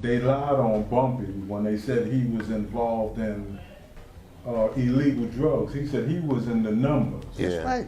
they lied on Bumpy when they said he was involved in illegal drugs. He said he was in the numbers. That's right.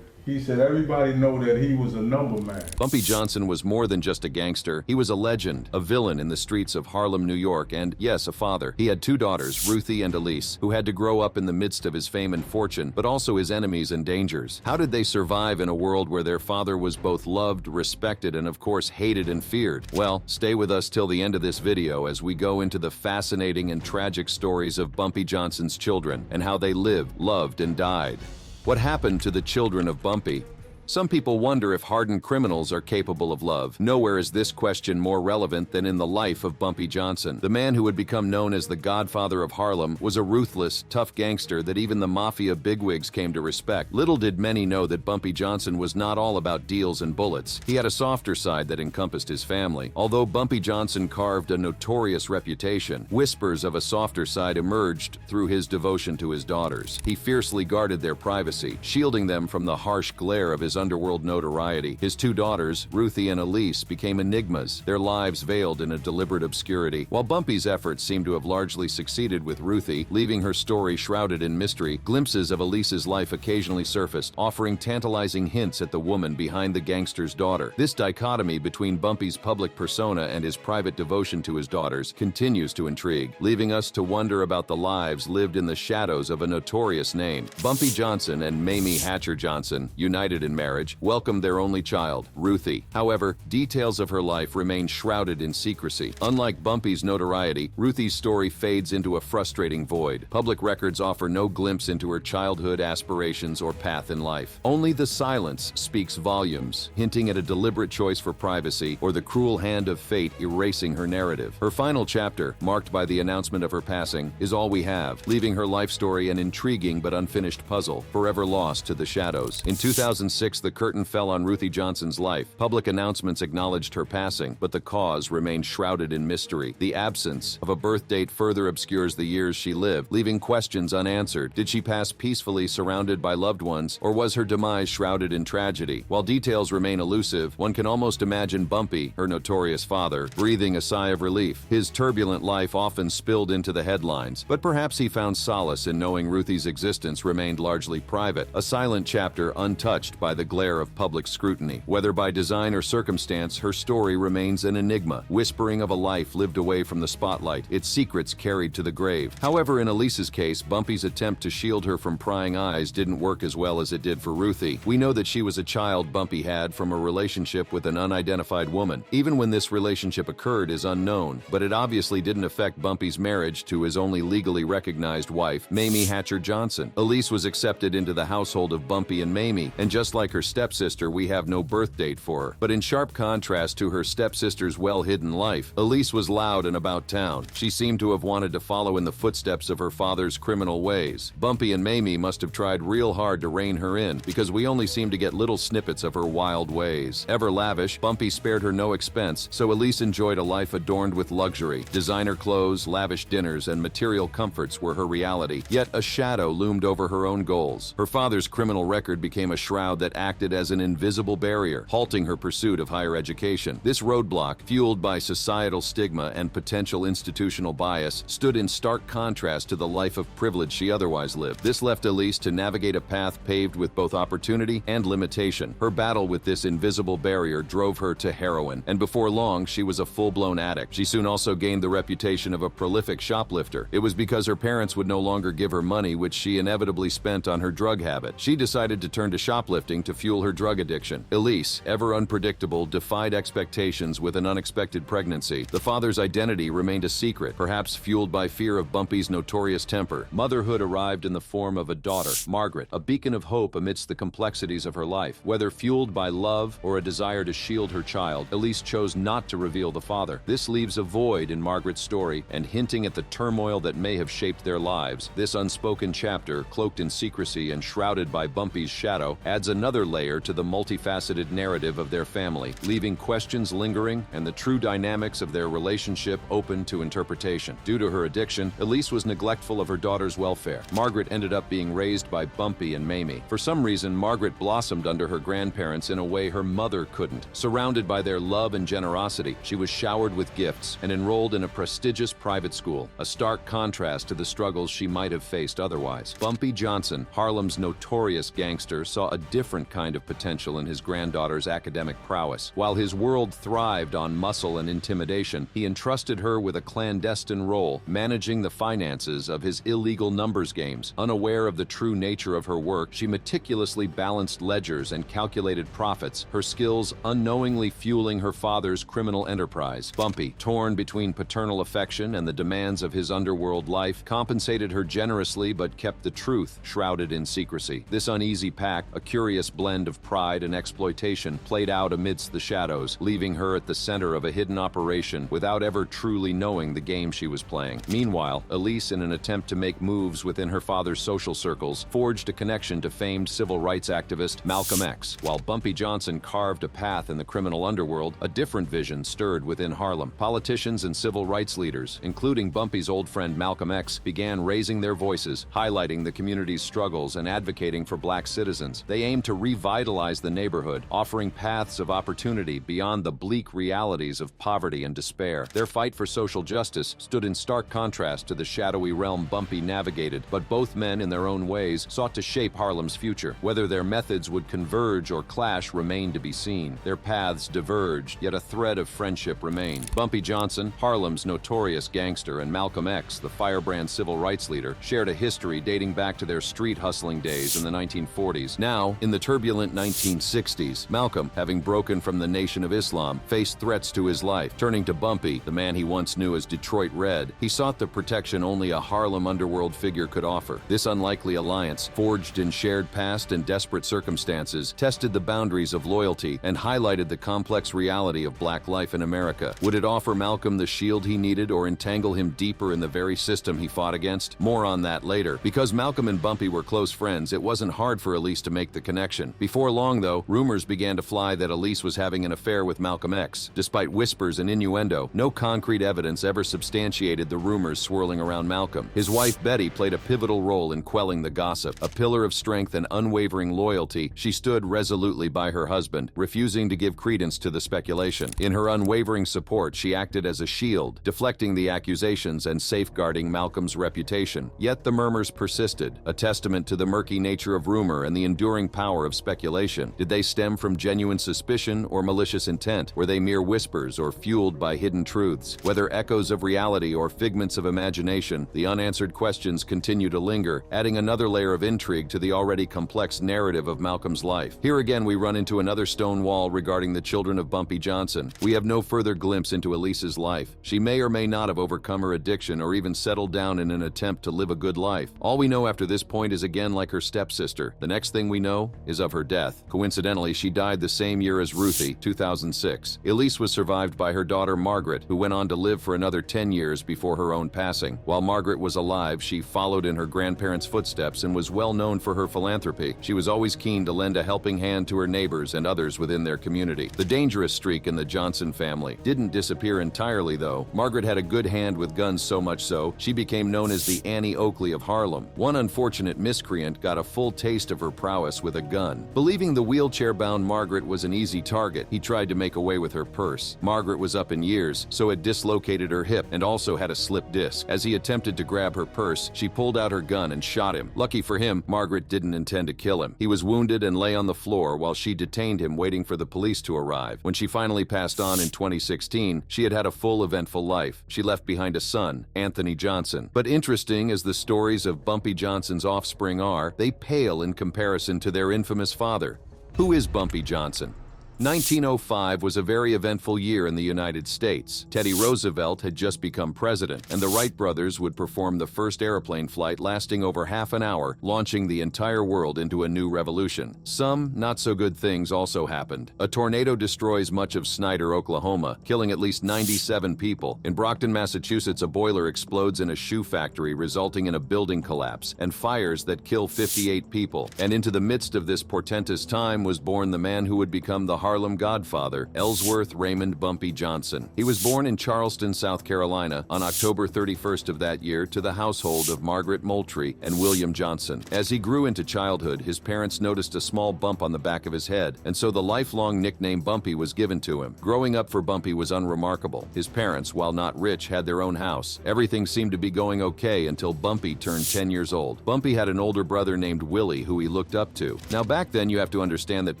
He said everybody know that he was a number man. Bumpy Johnson was more than just a gangster. He was a legend, a villain in the streets of Harlem, New York, and, yes, a father. He had two daughters, Ruthie and Elise, who had to grow up in the midst of his fame and fortune, but also his enemies and dangers. How did they survive in a world where their father was both loved, respected, and of course hated and feared? Well, stay with us till the end of this video as we go into the fascinating and tragic stories of Bumpy Johnson's children and how they lived, loved, and died. What happened to the children of Bumpy? Some people wonder if hardened criminals are capable of love. Nowhere is this question more relevant than in the life of Bumpy Johnson. The man who would become known as the Godfather of Harlem was a ruthless, tough gangster that even the Mafia bigwigs came to respect. Little did many know that Bumpy Johnson was not all about deals and bullets. He had a softer side that encompassed his family. Although Bumpy Johnson carved a notorious reputation, whispers of a softer side emerged through his devotion to his daughters. He fiercely guarded their privacy, shielding them from the harsh glare of his underworld notoriety. His two daughters, Ruthie and Elise, became enigmas, their lives veiled in a deliberate obscurity. While Bumpy's efforts seem to have largely succeeded with Ruthie, leaving her story shrouded in mystery, glimpses of Elise's life occasionally surfaced, offering tantalizing hints at the woman behind the gangster's daughter. This dichotomy between Bumpy's public persona and his private devotion to his daughters continues to intrigue, leaving us to wonder about the lives lived in the shadows of a notorious name. Bumpy Johnson and Mayme Hatcher Johnson, united in marriage, welcomed their only child, Ruthie. However, details of her life remain shrouded in secrecy. Unlike Bumpy's notoriety, Ruthie's story fades into a frustrating void. Public records offer no glimpse into her childhood aspirations or path in life. Only the silence speaks volumes, hinting at a deliberate choice for privacy or the cruel hand of fate erasing her narrative. Her final chapter, marked by the announcement of her passing, is all we have, leaving her life story an intriguing but unfinished puzzle, forever lost to the shadows. In 2006, the curtain fell on Ruthie Johnson's life. Public announcements acknowledged her passing, but the cause remained shrouded in mystery. The absence of a birth date further obscures the years she lived, leaving questions unanswered. Did she pass peacefully surrounded by loved ones, or was her demise shrouded in tragedy? While details remain elusive, one can almost imagine Bumpy, her notorious father, breathing a sigh of relief. His turbulent life often spilled into the headlines, but perhaps he found solace in knowing Ruthie's existence remained largely private, a silent chapter untouched by the glare of public scrutiny. Whether by design or circumstance, her story remains an enigma, whispering of a life lived away from the spotlight, its secrets carried to the grave. However, in Elise's case, Bumpy's attempt to shield her from prying eyes didn't work as well as it did for Ruthie. We know that she was a child Bumpy had from a relationship with an unidentified woman. Even when this relationship occurred is unknown, but it obviously didn't affect Bumpy's marriage to his only legally recognized wife, Mayme Hatcher Johnson. Elise was accepted into the household of Bumpy and Mayme, and just like her stepsister, we have no birth date for her. But in sharp contrast to her stepsister's well-hidden life, Elise was loud and about town. She seemed to have wanted to follow in the footsteps of her father's criminal ways. Bumpy and Mayme must have tried real hard to rein her in, because we only seem to get little snippets of her wild ways. Ever lavish, Bumpy spared her no expense, so Elise enjoyed a life adorned with luxury. Designer clothes, lavish dinners, and material comforts were her reality. Yet a shadow loomed over her own goals. Her father's criminal record became a shroud that acted as an invisible barrier, halting her pursuit of higher education. This roadblock, fueled by societal stigma and potential institutional bias, stood in stark contrast to the life of privilege she otherwise lived. This left Elise to navigate a path paved with both opportunity and limitation. Her battle with this invisible barrier drove her to heroin, and before long, she was a full-blown addict. She soon also gained the reputation of a prolific shoplifter. It was because her parents would no longer give her money, which she inevitably spent on her drug habit. She decided to turn to shoplifting to fuel her drug addiction. Elise, ever unpredictable, defied expectations with an unexpected pregnancy. The father's identity remained a secret, perhaps fueled by fear of Bumpy's notorious temper. Motherhood arrived in the form of a daughter, Margaret, a beacon of hope amidst the complexities of her life. Whether fueled by love or a desire to shield her child, Elise chose not to reveal the father. This leaves a void in Margaret's story, and hinting at the turmoil that may have shaped their lives. This unspoken chapter, cloaked in secrecy and shrouded by Bumpy's shadow, adds another another layer to the multifaceted narrative of their family, leaving questions lingering and the true dynamics of their relationship open to interpretation. Due to her addiction, Elise was neglectful of her daughter's welfare. Margaret ended up being raised by Bumpy and Mayme. For some reason, Margaret blossomed under her grandparents in a way her mother couldn't. Surrounded by their love and generosity, she was showered with gifts and enrolled in a prestigious private school, a stark contrast to the struggles she might have faced otherwise. Bumpy Johnson, Harlem's notorious gangster, saw a different kind of potential in his granddaughter's academic prowess. While his world thrived on muscle and intimidation, he entrusted her with a clandestine role, managing the finances of his illegal numbers games. Unaware of the true nature of her work, she meticulously balanced ledgers and calculated profits, her skills unknowingly fueling her father's criminal enterprise. Bumpy, torn between paternal affection and the demands of his underworld life, compensated her generously but kept the truth shrouded in secrecy. This uneasy pact, a curious blend of pride and exploitation, played out amidst the shadows, leaving her at the center of a hidden operation without ever truly knowing the game she was playing. Meanwhile, Elise, in an attempt to make moves within her father's social circles, forged a connection to famed civil rights activist Malcolm X. While Bumpy Johnson carved a path in the criminal underworld, a different vision stirred within Harlem. Politicians and civil rights leaders, including Bumpy's old friend Malcolm X, began raising their voices, highlighting the community's struggles and advocating for black citizens. They aimed to revitalize the neighborhood, offering paths of opportunity beyond the bleak realities of poverty and despair. Their fight for social justice stood in stark contrast to the shadowy realm Bumpy navigated, but both men, in their own ways, sought to shape Harlem's future. Whether their methods would converge or clash remained to be seen. Their paths diverged, yet a thread of friendship remained. Bumpy Johnson, Harlem's notorious gangster, and Malcolm X, the firebrand civil rights leader, shared a history dating back to their street hustling days in the 1940s. Now, in the turbulent 1960s, Malcolm, having broken from the Nation of Islam, faced threats to his life. Turning to Bumpy, the man he once knew as Detroit Red, he sought the protection only a Harlem underworld figure could offer. This unlikely alliance, forged in shared past and desperate circumstances, tested the boundaries of loyalty and highlighted the complex reality of black life in America. Would it offer Malcolm the shield he needed or entangle him deeper in the very system he fought against? More on that later. Because Malcolm and Bumpy were close friends, it wasn't hard for Elise to make the connection. Before long, though, rumors began to fly that Elise was having an affair with Malcolm X. Despite whispers and innuendo, no concrete evidence ever substantiated the rumors swirling around Malcolm. His wife, Betty, played a pivotal role in quelling the gossip. A pillar of strength and unwavering loyalty, she stood resolutely by her husband, refusing to give credence to the speculation. In her unwavering support, she acted as a shield, deflecting the accusations and safeguarding Malcolm's reputation. Yet the murmurs persisted, a testament to the murky nature of rumor and the enduring power of speculation. Did they stem from genuine suspicion or malicious intent? Were they mere whispers or fueled by hidden truths? Whether echoes of reality or figments of imagination, the unanswered questions continue to linger, adding another layer of intrigue to the already complex narrative of Malcolm's life. Here again we run into another stone wall regarding the children of Bumpy Johnson. We have no further glimpse into Elise's life. She may or may not have overcome her addiction or even settled down in an attempt to live a good life. All we know after this point is again like her stepsister. The next thing we know is of her death. Coincidentally, she died the same year as Ruthie, 2006. Elise was survived by her daughter Margaret, who went on to live for another 10 years before her own passing. While Margaret was alive, she followed in her grandparents' footsteps and was well known for her philanthropy. She was always keen to lend a helping hand to her neighbors and others within their community. The dangerous streak in the Johnson family didn't disappear entirely, though. Margaret had a good hand with guns, so much so, she became known as the Annie Oakley of Harlem. One unfortunate miscreant got a full taste of her prowess with a gun. Believing the wheelchair-bound Margaret was an easy target, he tried to make away with her purse. Margaret was up in years, so it dislocated her hip and also had a slip disc. As he attempted to grab her purse, she pulled out her gun and shot him. Lucky for him, Margaret didn't intend to kill him. He was wounded and lay on the floor while she detained him, waiting for the police to arrive. When she finally passed on in 2016, she had had a full, eventful life. She left behind a son, Anthony Johnson. But interesting as the stories of Bumpy Johnson's offspring are, they pale in comparison to their infamous father. Who is Bumpy Johnson? 1905 was a very eventful year in the United States. Teddy Roosevelt had just become president, and the Wright brothers would perform the first airplane flight lasting over half an hour, launching the entire world into a new revolution. Some not-so-good things also happened. A tornado destroys much of Snyder, Oklahoma, killing at least 97 people. In Brockton, Massachusetts, a boiler explodes in a shoe factory, resulting in a building collapse, and fires that kill 58 people. And into the midst of this portentous time was born the man who would become the Harlem Godfather, Ellsworth Raymond Bumpy Johnson. He was born in Charleston, South Carolina, on October 31st of that year to the household of Margaret Moultrie and William Johnson. As he grew into childhood, his parents noticed a small bump on the back of his head, and so the lifelong nickname Bumpy was given to him. Growing up for Bumpy was unremarkable. His parents, while not rich, had their own house. Everything seemed to be going okay until Bumpy turned 10 years old. Bumpy had an older brother named Willie who he looked up to. Now back then you have to understand that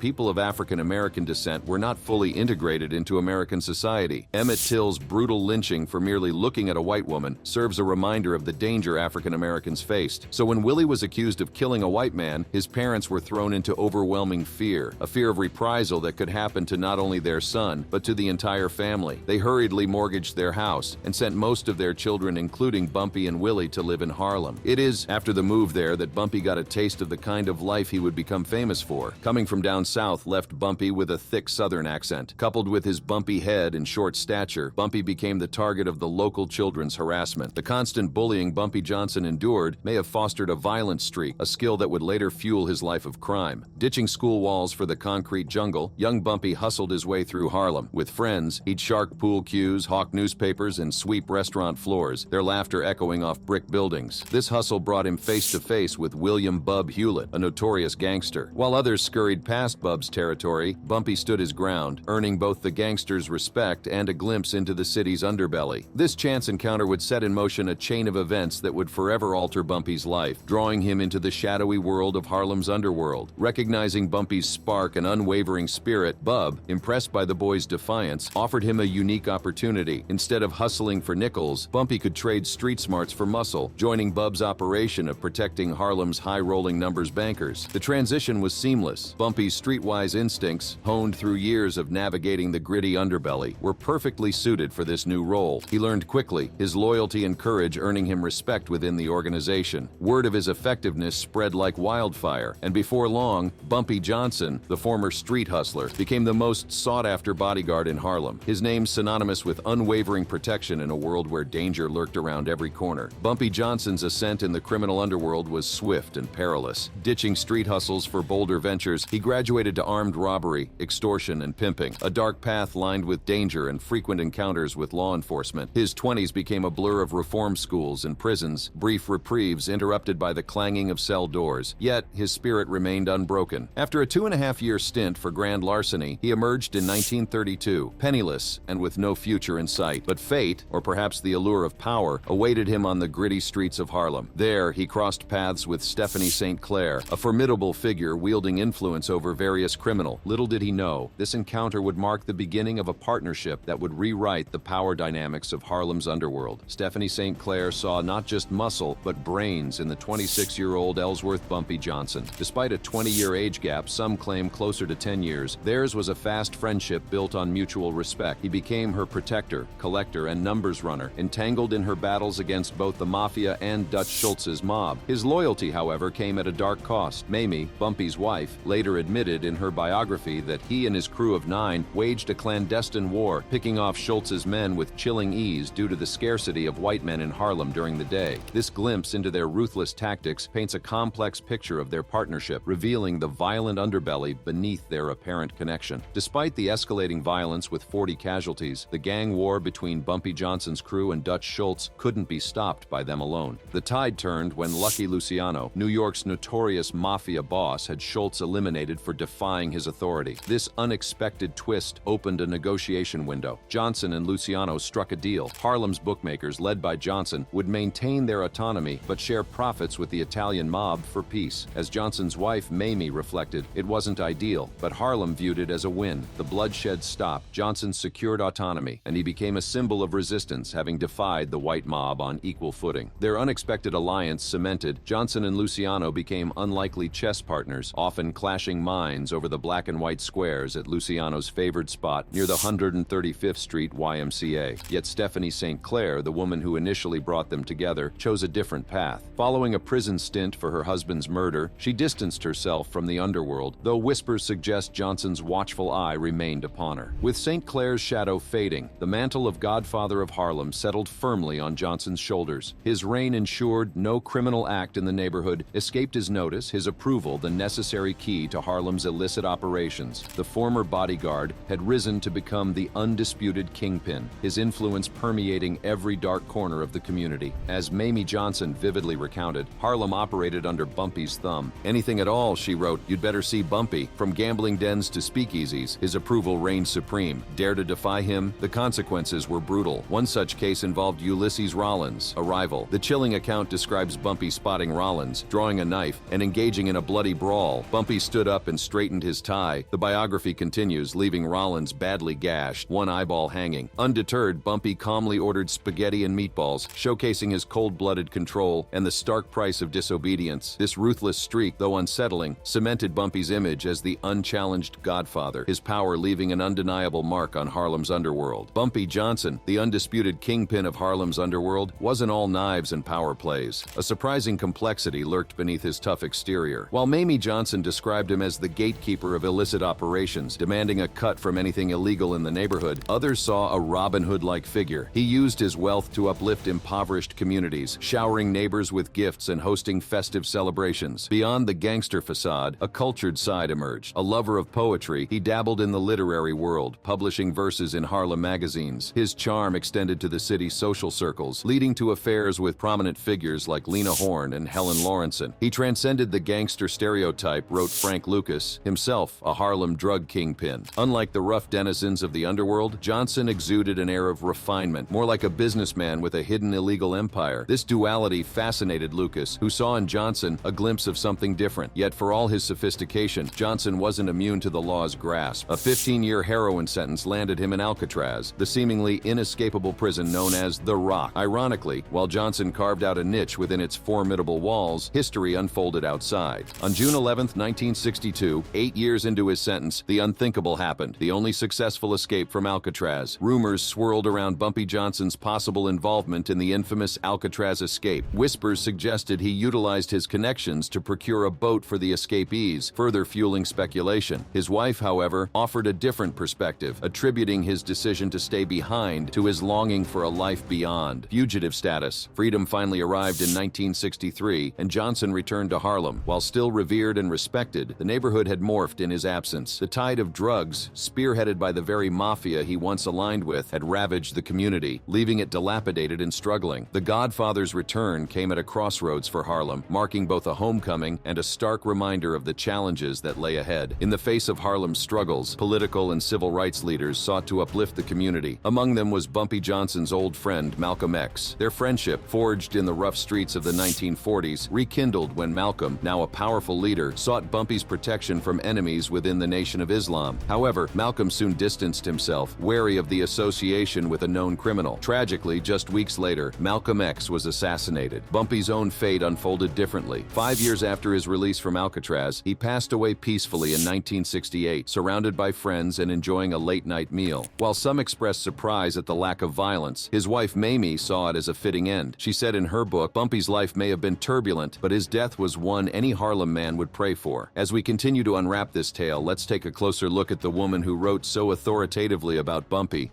people of African American descent were not fully integrated into American society. Emmett Till's brutal lynching for merely looking at a white woman serves a reminder of the danger African Americans faced. So when Willie was accused of killing a white man, his parents were thrown into overwhelming fear, a fear of reprisal that could happen to not only their son, but to the entire family. They hurriedly mortgaged their house and sent most of their children, including Bumpy and Willie, to live in Harlem. It is after the move there that Bumpy got a taste of the kind of life he would become famous for. Coming from down south left Bumpy with a thick southern accent. Coupled with his bumpy head and short stature, Bumpy became the target of the local children's harassment. The constant bullying Bumpy Johnson endured may have fostered a violent streak, a skill that would later fuel his life of crime. Ditching school walls for the concrete jungle, young Bumpy hustled his way through Harlem. With friends, he'd shark pool cues, hawk newspapers, and sweep restaurant floors, their laughter echoing off brick buildings. This hustle brought him face to face with William "Bub" Hewlett, a notorious gangster. While others scurried past Bub's territory, Bumpy stood his ground, earning both the gangster's respect and a glimpse into the city's underbelly. This chance encounter would set in motion a chain of events that would forever alter Bumpy's life, drawing him into the shadowy world of Harlem's underworld. Recognizing Bumpy's spark and unwavering spirit, Bub, impressed by the boy's defiance, offered him a unique opportunity. Instead of hustling for nickels, Bumpy could trade street smarts for muscle, joining Bub's operation of protecting Harlem's high-rolling numbers bankers. The transition was seamless. Bumpy's streetwise instincts, honed through years of navigating the gritty underbelly, were perfectly suited for this new role. He learned quickly, his loyalty and courage earning him respect within the organization. Word of his effectiveness spread like wildfire, and before long, Bumpy Johnson, the former street hustler, became the most sought-after bodyguard in Harlem. His name synonymous with unwavering protection in a world where danger lurked around every corner. Bumpy Johnson's ascent in the criminal underworld was swift and perilous. Ditching street hustles for bolder ventures, he graduated to armed robbery, extortion, and pimping, a dark path lined with danger and frequent encounters with law enforcement. His 20s became a blur of reform schools and prisons, brief reprieves interrupted by the clanging of cell doors. Yet, his spirit remained unbroken. After a 2.5-year stint for grand larceny, he emerged in 1932, penniless and with no future in sight. But fate, or perhaps the allure of power, awaited him on the gritty streets of Harlem. There, he crossed paths with Stephanie St. Clair, a formidable figure wielding influence over various criminals. Little did he know, this encounter would mark the beginning of a partnership that would rewrite the power dynamics of Harlem's underworld. Stephanie St. Clair saw not just muscle, but brains in the 26-year-old Ellsworth Bumpy Johnson. Despite a 20-year age gap, some claim closer to 10 years, theirs was a fast friendship built on mutual respect. He became her protector, collector, and numbers runner, entangled in her battles against both the Mafia and Dutch Schultz's mob. His loyalty, however, came at a dark cost. Mayme, Bumpy's wife, later admitted in her biography that he and his crew of 9 waged a clandestine war, picking off Schultz's men with chilling ease due to the scarcity of white men in Harlem during the day. This glimpse into their ruthless tactics paints a complex picture of their partnership, revealing the violent underbelly beneath their apparent connection. Despite the escalating violence with 40 casualties, the gang war between Bumpy Johnson's crew and Dutch Schultz couldn't be stopped by them alone. The tide turned when Lucky Luciano, New York's notorious Mafia boss, had Schultz eliminated for defying his authority. This unexpected twist opened a negotiation window. Johnson and Luciano struck a deal. Harlem's bookmakers, led by Johnson, would maintain their autonomy but share profits with the Italian mob for peace. As Johnson's wife, Mayme, reflected, it wasn't ideal, but Harlem viewed it as a win. The bloodshed stopped, Johnson secured autonomy, and he became a symbol of resistance, having defied the white mob on equal footing. Their unexpected alliance cemented, Johnson and Luciano became unlikely chess partners, often clashing minds over the black and white square unawares at Luciano's favored spot near the 135th Street YMCA. Yet Stephanie St. Clair, the woman who initially brought them together, chose a different path. Following a prison stint for her husband's murder, she distanced herself from the underworld, though whispers suggest Johnson's watchful eye remained upon her. With St. Clair's shadow fading, the mantle of Godfather of Harlem settled firmly on Johnson's shoulders. His reign ensured no criminal act in the neighborhood escaped his notice, his approval the necessary key to Harlem's illicit operations. The former bodyguard had risen to become the undisputed kingpin, his influence permeating every dark corner of the community. As Mayme Johnson vividly recounted, Harlem operated under Bumpy's thumb. Anything at all, she wrote, you'd better see Bumpy. From gambling dens to speakeasies, his approval reigned supreme. Dare to defy him? The consequences were brutal. One such case involved Ulysses Rollins, a rival. The chilling account describes Bumpy spotting Rollins, drawing a knife, and engaging in a bloody brawl. Bumpy stood up and straightened his tie. The biography continues, leaving Rollins badly gashed, one eyeball hanging. Undeterred, Bumpy calmly ordered spaghetti and meatballs, showcasing his cold-blooded control and the stark price of disobedience. This ruthless streak, though unsettling, cemented Bumpy's image as the unchallenged godfather, his power leaving an undeniable mark on Harlem's underworld. Bumpy Johnson, the undisputed kingpin of Harlem's underworld, wasn't all knives and power plays. A surprising complexity lurked beneath his tough exterior. While Mayme Johnson described him as the gatekeeper of illicit operations, demanding a cut from anything illegal in the neighborhood, others saw a Robin Hood-like figure. He used his wealth to uplift impoverished communities, showering neighbors with gifts and hosting festive celebrations. Beyond the gangster facade, a cultured side emerged. A lover of poetry, he dabbled in the literary world, publishing verses in Harlem magazines. His charm extended to the city's social circles, leading to affairs with prominent figures like Lena Horne and Helen Lawrenson. He transcended the gangster stereotype, wrote Frank Lucas, himself a Harlem drug kingpin. Unlike the rough denizens of the underworld, Johnson exuded an air of refinement, more like a businessman with a hidden illegal empire. This duality fascinated Lucas, who saw in Johnson a glimpse of something different. Yet for all his sophistication, Johnson wasn't immune to the law's grasp. A 15-year heroin sentence landed him in Alcatraz, the seemingly inescapable prison known as The Rock. Ironically, while Johnson carved out a niche within its formidable walls, history unfolded outside. On June 11, 1962, 8 years into his sentence, the unthinkable happened. The only successful escape from Alcatraz. Rumors swirled around Bumpy Johnson's possible involvement in the infamous Alcatraz escape. Whispers suggested he utilized his connections to procure a boat for the escapees, further fueling speculation. His wife, however, offered a different perspective, attributing his decision to stay behind to his longing for a life beyond. Fugitive status. Freedom finally arrived in 1963, and Johnson returned to Harlem. While still revered and respected, the neighborhood had morphed in his absence. The tide of drugs, spearheaded by the very Mafia he once aligned with, had ravaged the community, leaving it dilapidated and struggling. The Godfather's return came at a crossroads for Harlem, marking both a homecoming and a stark reminder of the challenges that lay ahead. In the face of Harlem's struggles, political and civil rights leaders sought to uplift the community. Among them was Bumpy Johnson's old friend, Malcolm X. Their friendship, forged in the rough streets of the 1940s, rekindled when Malcolm, now a powerful leader, sought Bumpy's protection from enemies within the Nation of Islam. However, Malcolm soon distanced himself, wary of the association with a known criminal. Tragically, just weeks later, Malcolm X was assassinated. Bumpy's own fate unfolded differently. 5 years after his release from Alcatraz, he passed away peacefully in 1968, surrounded by friends and enjoying a late-night meal. While some expressed surprise at the lack of violence, his wife Mayme saw it as a fitting end. She said in her book, Bumpy's life may have been turbulent, but his death was one any Harlem man would pray for. As we continue to unwrap this tale, let's take a closer look at the woman who wrote so authoritatively about Bumpy.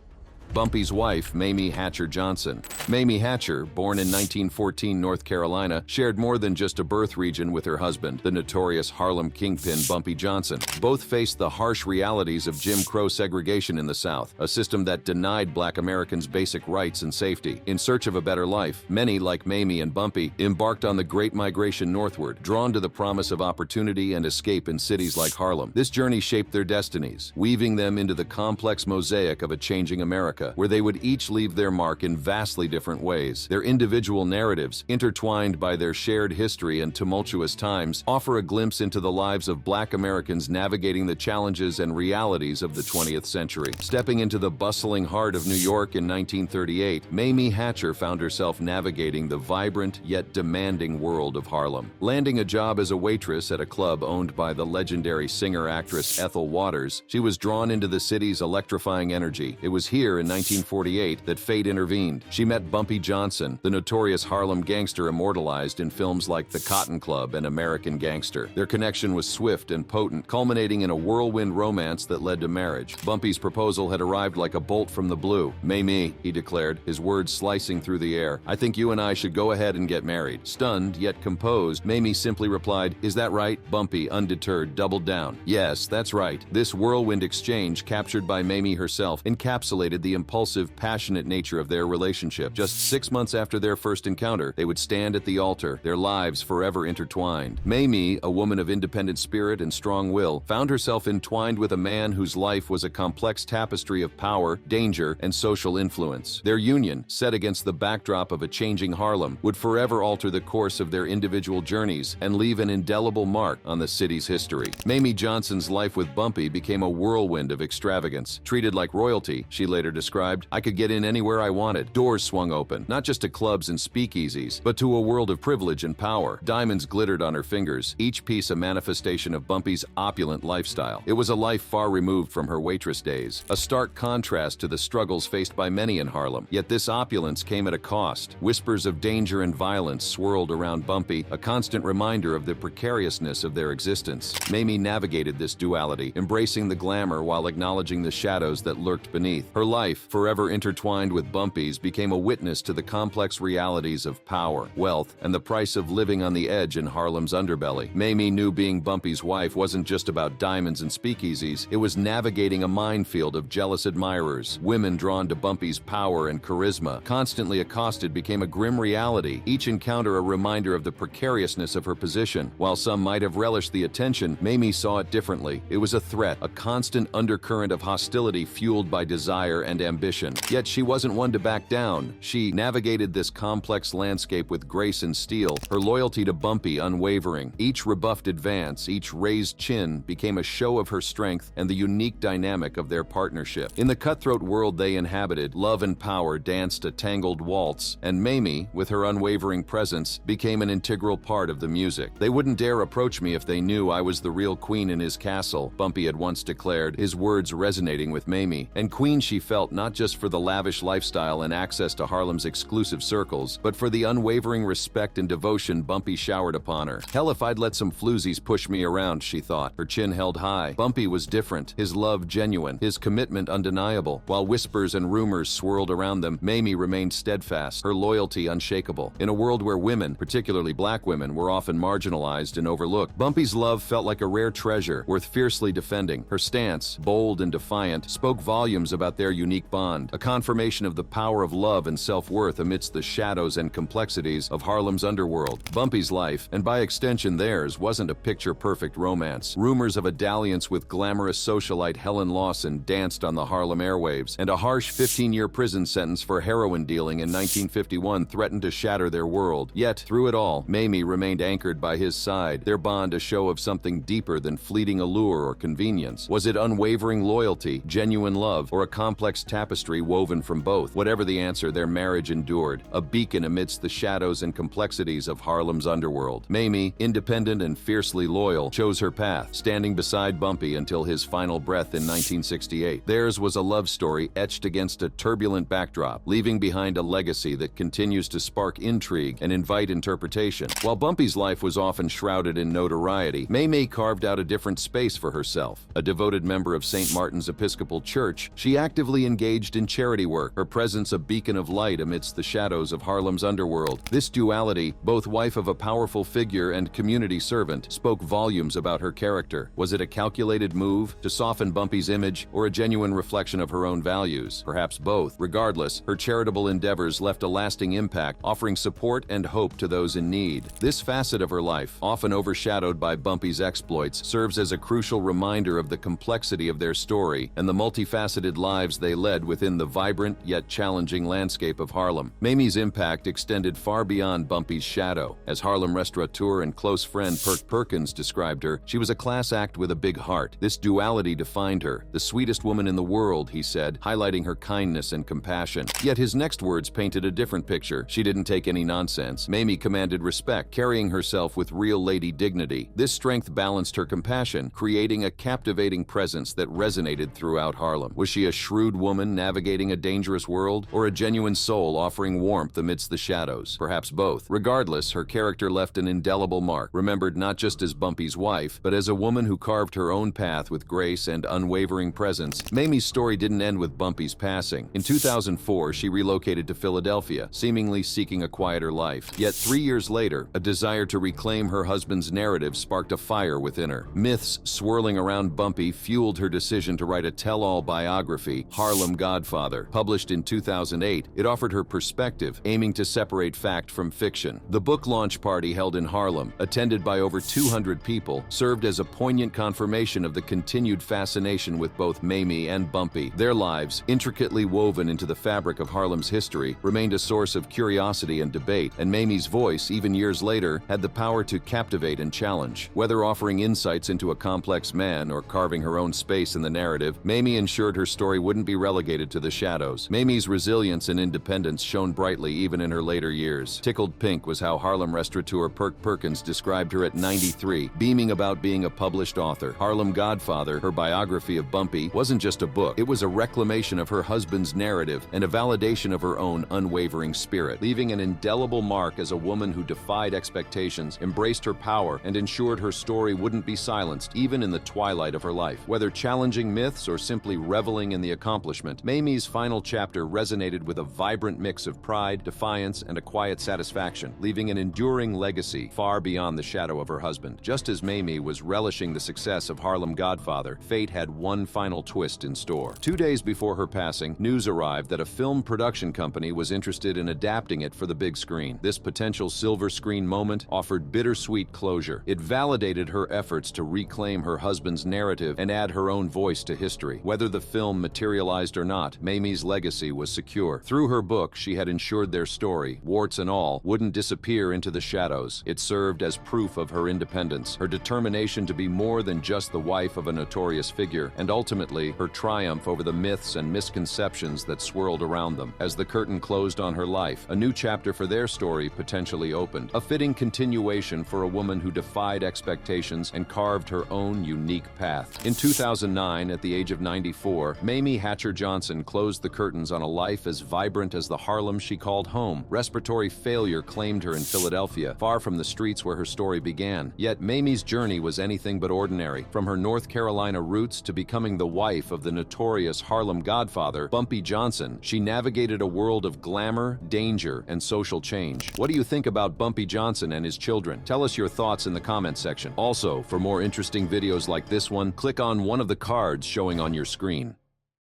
Bumpy's wife, Mayme Hatcher Johnson. Mayme Hatcher, born in 1914 North Carolina, shared more than just a birth region with her husband, the notorious Harlem kingpin Bumpy Johnson. Both faced the harsh realities of Jim Crow segregation in the South, a system that denied Black Americans basic rights and safety. In search of a better life, many, like Mayme and Bumpy, embarked on the Great Migration northward, drawn to the promise of opportunity and escape in cities like Harlem. This journey shaped their destinies, weaving them into the complex mosaic of a changing America. America, where they would each leave their mark in vastly different ways. Their individual narratives, intertwined by their shared history and tumultuous times, offer a glimpse into the lives of Black Americans navigating the challenges and realities of the 20th century. Stepping into the bustling heart of New York in 1938, Mayme Hatcher found herself navigating the vibrant yet demanding world of Harlem. Landing a job as a waitress at a club owned by the legendary singer-actress Ethel Waters, she was drawn into the city's electrifying energy. It was here in 1948 that fate intervened. She met Bumpy Johnson, the notorious Harlem gangster immortalized in films like The Cotton Club and American Gangster. Their connection was swift and potent, culminating in a whirlwind romance that led to marriage. Bumpy's proposal had arrived like a bolt from the blue. "Mayme," he declared, his words slicing through the air, "I think you and I should go ahead and get married." Stunned, yet composed, Mayme simply replied, "Is that right?" Bumpy, undeterred, doubled down. "Yes, that's right." This whirlwind exchange, captured by Mayme herself, encapsulated the impulsive, passionate nature of their relationship. Just 6 months after their first encounter, they would stand at the altar, their lives forever intertwined. Mayme, a woman of independent spirit and strong will, found herself entwined with a man whose life was a complex tapestry of power, danger, and social influence. Their union, set against the backdrop of a changing Harlem, would forever alter the course of their individual journeys and leave an indelible mark on the city's history. Mayme Johnson's life with Bumpy became a whirlwind of extravagance. Treated like royalty, she later described, "I could get in anywhere I wanted. Doors swung open, not just to clubs and speakeasies, but to a world of privilege and power." Diamonds glittered on her fingers, each piece a manifestation of Bumpy's opulent lifestyle. It was a life far removed from her waitress days, a stark contrast to the struggles faced by many in Harlem. Yet this opulence came at a cost. Whispers of danger and violence swirled around Bumpy, a constant reminder of the precariousness of their existence. Mayme navigated this duality, embracing the glamour while acknowledging the shadows that lurked beneath. Her life, forever intertwined with Bumpy's, became a witness to the complex realities of power, wealth, and the price of living on the edge in Harlem's underbelly. Mayme knew being Bumpy's wife wasn't just about diamonds and speakeasies. It was navigating a minefield of jealous admirers. Women drawn to Bumpy's power and charisma, constantly accosted, became a grim reality, each encounter a reminder of the precariousness of her position. While some might have relished the attention, Mayme saw it differently. It was a threat, a constant undercurrent of hostility fueled by desire and ambition. Yet she wasn't one to back down. She navigated this complex landscape with grace and steel, her loyalty to Bumpy unwavering. Each rebuffed advance, each raised chin became a show of her strength and the unique dynamic of their partnership. In the cutthroat world they inhabited, love and power danced a tangled waltz, and Mayme, with her unwavering presence, became an integral part of the music. "They wouldn't dare approach me if they knew I was the real queen in his castle," Bumpy had once declared, his words resonating with Mayme. And queen she felt not just for the lavish lifestyle and access to Harlem's exclusive circles, but for the unwavering respect and devotion Bumpy showered upon her. "Hell if I'd let some floozies push me around," she thought, her chin held high. Bumpy was different, his love genuine, his commitment undeniable. While whispers and rumors swirled around them, Mayme remained steadfast, her loyalty unshakable. In a world where women, particularly black women, were often marginalized and overlooked, Bumpy's love felt like a rare treasure, worth fiercely defending. Her stance, bold and defiant, spoke volumes about their unique bond, a confirmation of the power of love and self-worth amidst the shadows and complexities of Harlem's underworld. Bumpy's life, and by extension theirs, wasn't a picture-perfect romance. Rumors of a dalliance with glamorous socialite Helen Lawson danced on the Harlem airwaves, and a harsh 15-year prison sentence for heroin dealing in 1951 threatened to shatter their world. Yet, through it all, Mayme remained anchored by his side, their bond a show of something deeper than fleeting allure or convenience. Was it unwavering loyalty, genuine love, or a complex tapestry woven from both? Whatever the answer, their marriage endured, a beacon amidst the shadows and complexities of Harlem's underworld. Mayme, independent and fiercely loyal, chose her path, standing beside Bumpy until his final breath in 1968. Theirs was a love story etched against a turbulent backdrop, leaving behind a legacy that continues to spark intrigue and invite interpretation. While Bumpy's life was often shrouded in notoriety, Mayme carved out a different space for herself. A devoted member of St. Martin's Episcopal Church, she actively engaged in charity work, her presence a beacon of light amidst the shadows of Harlem's underworld. This duality, both wife of a powerful figure and community servant, spoke volumes about her character. Was it a calculated move to soften Bumpy's image, or a genuine reflection of her own values? Perhaps both. Regardless, her charitable endeavors left a lasting impact, offering support and hope to those in need. This facet of her life, often overshadowed by Bumpy's exploits, serves as a crucial reminder of the complexity of their story and the multifaceted lives they led within the vibrant yet challenging landscape of Harlem. Mayme's impact extended far beyond Bumpy's shadow. As Harlem restaurateur and close friend Perk Perkins described her, she was a class act with a big heart. This duality defined her. The sweetest woman in the world, he said, highlighting her kindness and compassion. Yet his next words painted a different picture. She didn't take any nonsense. Mayme commanded respect, carrying herself with real lady dignity. This strength balanced her compassion, creating a captivating presence that resonated throughout Harlem. Was she a shrewd woman navigating a dangerous world, or a genuine soul offering warmth amidst the shadows? Perhaps both. Regardless, her character left an indelible mark, remembered not just as Bumpy's wife, but as a woman who carved her own path with grace and unwavering presence. Mayme's story didn't end with Bumpy's passing. In 2004, she relocated to Philadelphia, seemingly seeking a quieter life. Yet 3 years later, a desire to reclaim her husband's narrative sparked a fire within her. Myths swirling around Bumpy fueled her decision to write a tell-all biography, Harlem Godfather. Published in 2008, it offered her perspective, aiming to separate fact from fiction. The book launch party held in Harlem, attended by over 200 people, served as a poignant confirmation of the continued fascination with both Mayme and Bumpy. Their lives, intricately woven into the fabric of Harlem's history, remained a source of curiosity and debate, and Mayme's voice, even years later, had the power to captivate and challenge. Whether offering insights into a complex man or carving her own space in the narrative, Mayme ensured her story wouldn't be relegated to the shadows. Mayme's resilience and independence shone brightly even in her later years. Tickled pink was how Harlem restaurateur Perk Perkins described her at 93, beaming about being a published author. Harlem Godfather, her biography of Bumpy, wasn't just a book. It was a reclamation of her husband's narrative and a validation of her own unwavering spirit, leaving an indelible mark as a woman who defied expectations, embraced her power, and ensured her story wouldn't be silenced, even in the twilight of her life. Whether challenging myths or simply reveling in the accomplishment, Mayme's final chapter resonated with a vibrant mix of pride, defiance, and a quiet satisfaction, leaving an enduring legacy far beyond the shadow of her husband. Just as Mayme was relishing the success of Harlem Godfather, fate had one final twist in store. 2 days before her passing, news arrived that a film production company was interested in adapting it for the big screen. This potential silver screen moment offered bittersweet closure. It validated her efforts to reclaim her husband's narrative and add her own voice to history. Whether the film materialized or not, Mayme's legacy was secure. Through her book, she had ensured their story, warts and all, wouldn't disappear into the shadows. It served as proof of her independence, her determination to be more than just the wife of a notorious figure, and ultimately, her triumph over the myths and misconceptions that swirled around them. As the curtain closed on her life, a new chapter for their story potentially opened, a fitting continuation for a woman who defied expectations and carved her own unique path. In 2009, at the age of 94, Mayme Hatcher Johnson closed the curtains on a life as vibrant as the Harlem she called home. Respiratory failure claimed her in Philadelphia, far from the streets where her story began. Yet Mayme's journey was anything but ordinary. From her North Carolina roots to becoming the wife of the notorious Harlem Godfather, Bumpy Johnson, she navigated a world of glamour, danger, and social change. What do you think about Bumpy Johnson and his children? Tell us your thoughts in the comment section. Also, for more interesting videos like this one, click on one of the cards showing on your screen.